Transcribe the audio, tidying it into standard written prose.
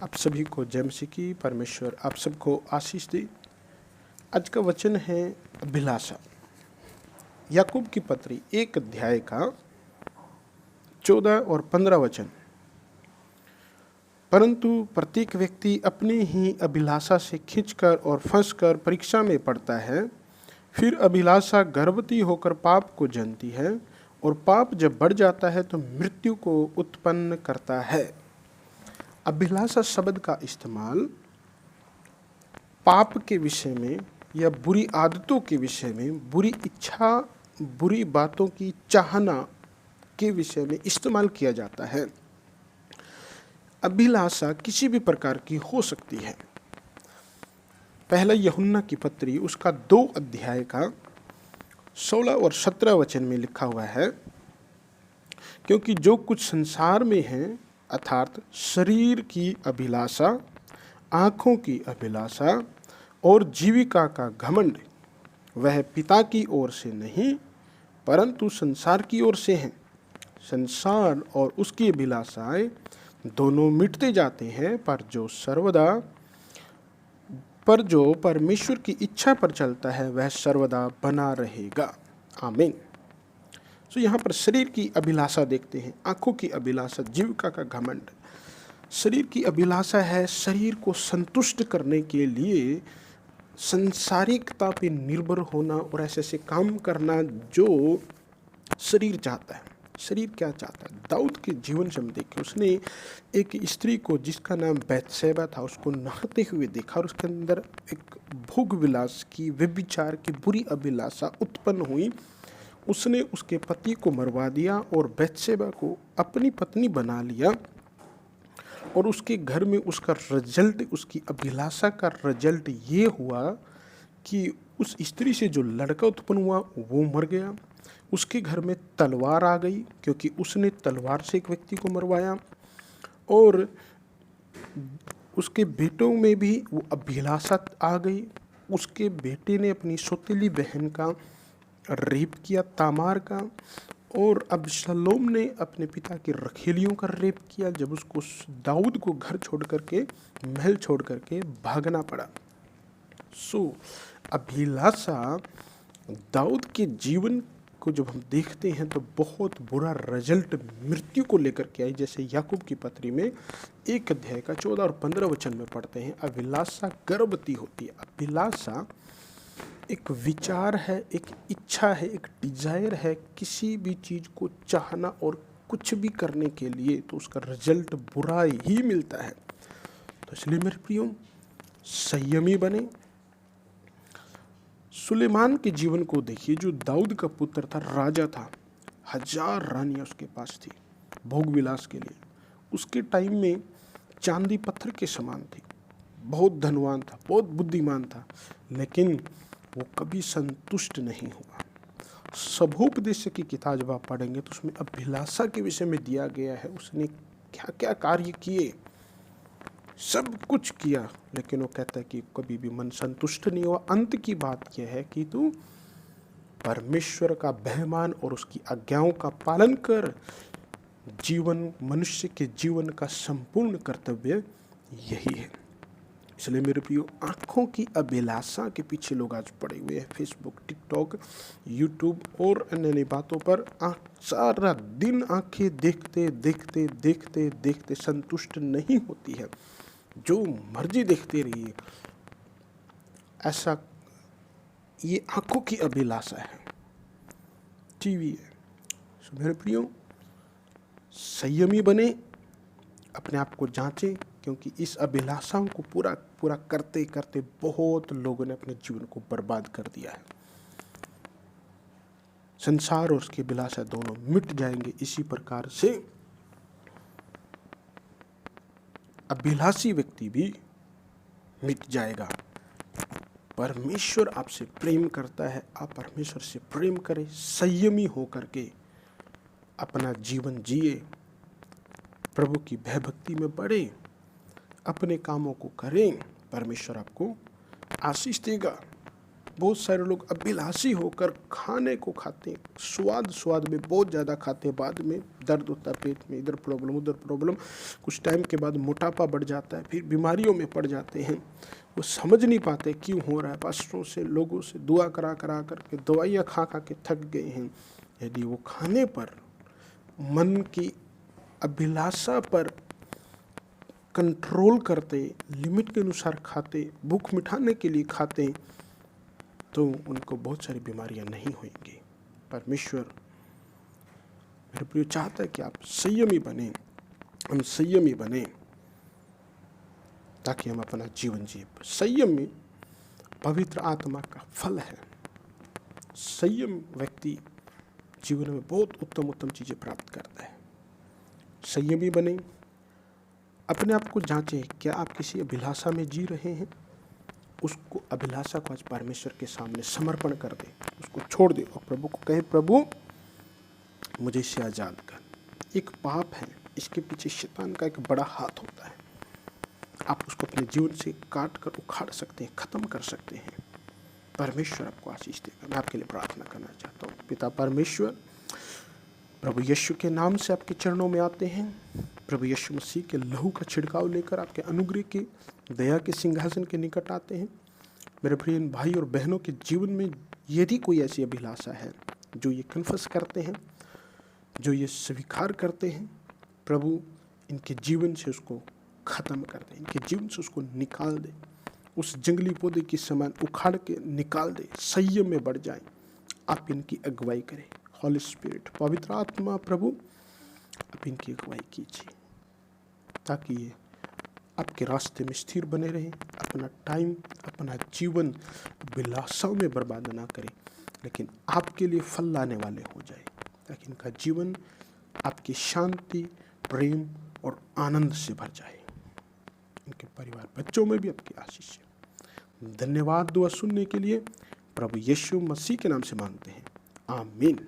आप सभी को जय मसीह की। परमेश्वर आप सबको आशीष दे। आज का वचन है अभिलाषा। याकूब की पत्री 1 अध्याय का 14 और 15 वचन। परंतु प्रत्येक व्यक्ति अपनी ही अभिलाषा से खींचकर और फंसकर परीक्षा में पड़ता है। फिर अभिलाषा गर्भवती होकर पाप को जनती है, और पाप जब बढ़ जाता है तो मृत्यु को उत्पन्न करता है। अभिलाषा शब्द का इस्तेमाल पाप के विषय में या बुरी आदतों के विषय में, बुरी इच्छा, बुरी बातों की चाहना के विषय में इस्तेमाल किया जाता है। अभिलाषा किसी भी प्रकार की हो सकती है। पहला यूहन्ना की पत्री उसका 2 अध्याय का 16 और 17 वचन में लिखा हुआ है, क्योंकि जो कुछ संसार में है, अर्थात शरीर की अभिलाषा, आँखों की अभिलाषा और जीविका का घमंड, वह पिता की ओर से नहीं परंतु संसार की ओर से है। संसार और उसकी अभिलाषाएं दोनों मिटते जाते हैं, पर जो परमेश्वर की इच्छा पर चलता है वह सर्वदा बना रहेगा। आमीन। तो यहाँ पर शरीर की अभिलाषा देखते हैं, आँखों की अभिलाषा, जीविका का घमंड। शरीर की अभिलाषा है शरीर को संतुष्ट करने के लिए संसारिकता पे निर्भर होना और ऐसे ऐसे काम करना जो शरीर चाहता है। शरीर क्या चाहता है? दाऊद के जीवन से हम देखें, उसने एक स्त्री को जिसका नाम बैतशेबा था उसको नहाते हुए देखा, और उसके अंदर एक भोग विलास की, व्यभिचार की बुरी अभिलाषा उत्पन्न हुई। उसने उसके पति को मरवा दिया और बैतशेबा को अपनी पत्नी बना लिया, और उसके घर में उसका रिजल्ट, उसकी अभिलाषा का रिजल्ट ये हुआ कि उस स्त्री से जो लड़का उत्पन्न हुआ वो मर गया। उसके घर में तलवार आ गई, क्योंकि उसने तलवार से एक व्यक्ति को मरवाया। और उसके बेटों में भी वो अभिलाषा आ गई। उसके बेटे ने अपनी सौतेली बहन का रेप किया, तामार का, और अबशलोम ने अपने पिता की रखेलियों का रेप किया, जब उसको दाऊद को घर छोड़ करके, महल छोड़ करके भागना पड़ा। अभिलाषा दाऊद के जीवन को जब हम देखते हैं तो बहुत बुरा रिजल्ट मृत्यु को लेकर के आई। जैसे याकूब की पत्री में 1 अध्याय का 14 और 15 वचन में पढ़ते हैं, अभिलाषा गर्भवती होती है। अभिलाषा एक विचार है, एक इच्छा है, एक डिजायर है, किसी भी चीज़ को चाहना और कुछ भी करने के लिए तो उसका रिजल्ट बुरा ही मिलता है। तो इसलिए मेरे प्रियो, संयमी बने। सुलेमान के जीवन को देखिए, जो दाऊद का पुत्र था, राजा था, 1000 रानियां उसके पास थी भोग विलास के लिए। उसके टाइम में चांदी पत्थर के समान थी, बहुत धनवान था, बहुत बुद्धिमान था, लेकिन वो कभी संतुष्ट नहीं हुआ। सबोपदेश की किताब जब आप पढ़ेंगे तो उसमें अभिलाषा के विषय में दिया गया है, उसने क्या क्या कार्य किए, सब कुछ किया, लेकिन वो कहता है कि कभी भी मन संतुष्ट नहीं हुआ। अंत की बात यह है कि तू परमेश्वर का भय मान और उसकी आज्ञाओं का पालन कर। जीवन, मनुष्य के जीवन का संपूर्ण कर्तव्य यही है। इसलिए मेरे प्रियो, आँखों की अभिलाषा के पीछे लोग आज पड़े हुए हैं। फेसबुक, टिकटॉक, यूट्यूब और अन्य अन्य बातों पर सारा दिन आंखें देखते देखते देखते देखते संतुष्ट नहीं होती है, जो मर्जी देखते रहिए। ऐसा ये आंखों की अभिलाषा है, टीवी है। सो मेरे प्रियो, संयमी बने, अपने आप को जांचें, क्योंकि इस अभिलाषाओं को पूरा पूरा करते करते बहुत लोगों ने अपने जीवन को बर्बाद कर दिया है। संसार और उसकी अभिलाषा दोनों मिट जाएंगे। इसी प्रकार से अभिलाषी व्यक्ति भी मिट जाएगा। परमेश्वर आपसे प्रेम करता है, आप परमेश्वर से प्रेम करें, संयमी होकर के अपना जीवन जिए, प्रभु की भय भक्ति में बढ़े, अपने कामों को करें। परमेश्वर आपको आशीष देगा। बहुत सारे लोग अभिलाषी होकर खाने को खाते हैं, स्वाद में बहुत ज़्यादा खाते हैं, बाद में दर्द होता है पेट में, इधर प्रॉब्लम उधर प्रॉब्लम, कुछ टाइम के बाद मोटापा बढ़ जाता है, फिर बीमारियों में पड़ जाते हैं। वो समझ नहीं पाते क्यों हो रहा है। पास्टरों से, लोगों से दुआ करा करके, दवाइयाँ खा के थक गए हैं। यदि वो खाने पर, मन की अभिलाषा पर कंट्रोल करते, लिमिट के अनुसार खाते, भूख मिटाने के लिए खाते, तो उनको बहुत सारी बीमारियां नहीं होंगी। परमेश्वर मेरे प्रिय चाहता है कि आप संयमी बने, हम संयमी बने, ताकि हम अपना जीवन जिए। संयम में पवित्र आत्मा का फल है। संयम व्यक्ति जीवन में बहुत उत्तम उत्तम चीज़ें प्राप्त करता है। संयमी बने, अपने आप को जांचें, क्या आप किसी अभिलाषा में जी रहे हैं? उसको, अभिलाषा को आज परमेश्वर के सामने समर्पण कर दे, उसको छोड़ दे और प्रभु को कहे, प्रभु मुझे इससे आज़ाद कर। एक पाप है, इसके पीछे शैतान का एक बड़ा हाथ होता है। आप उसको अपने जीवन से काट कर उखाड़ सकते हैं, ख़त्म कर सकते हैं। परमेश्वर आपको आशीष देगा। मैं आपके लिए प्रार्थना करना चाहता हूँ। पिता परमेश्वर, प्रभु यीशु के नाम से आपके चरणों में आते हैं। प्रभु यीशु मसीह के लहू का छिड़काव लेकर आपके अनुग्रह के, दया के सिंहासन के निकट आते हैं। मेरे प्रिय भाई और बहनों के जीवन में यदि कोई ऐसी अभिलाषा है, जो ये कन्फस करते हैं, जो ये स्वीकार करते हैं, प्रभु इनके जीवन से उसको ख़त्म कर दे, इनके जीवन से उसको निकाल दे, उस जंगली पौधे की समान उखाड़ के निकाल दे, संयम में बढ़ जाए। आप इनकी अगुवाई करें। हॉली स्पिरिट, पवित्र आत्मा, प्रभु आप इनकी अगुवाई कीजिए, ताकि ये आपके रास्ते में स्थिर बने रहें, अपना टाइम, अपना जीवन विलासाओं में बर्बाद ना करें, लेकिन आपके लिए फल लाने वाले हो जाए, ताकि इनका जीवन आपकी शांति, प्रेम और आनंद से भर जाए। इनके परिवार, बच्चों में भी आपकी आशीष है। धन्यवाद। दुआ सुनने के लिए प्रभु यीशु मसीह के नाम से मांगते हैं, आमीन।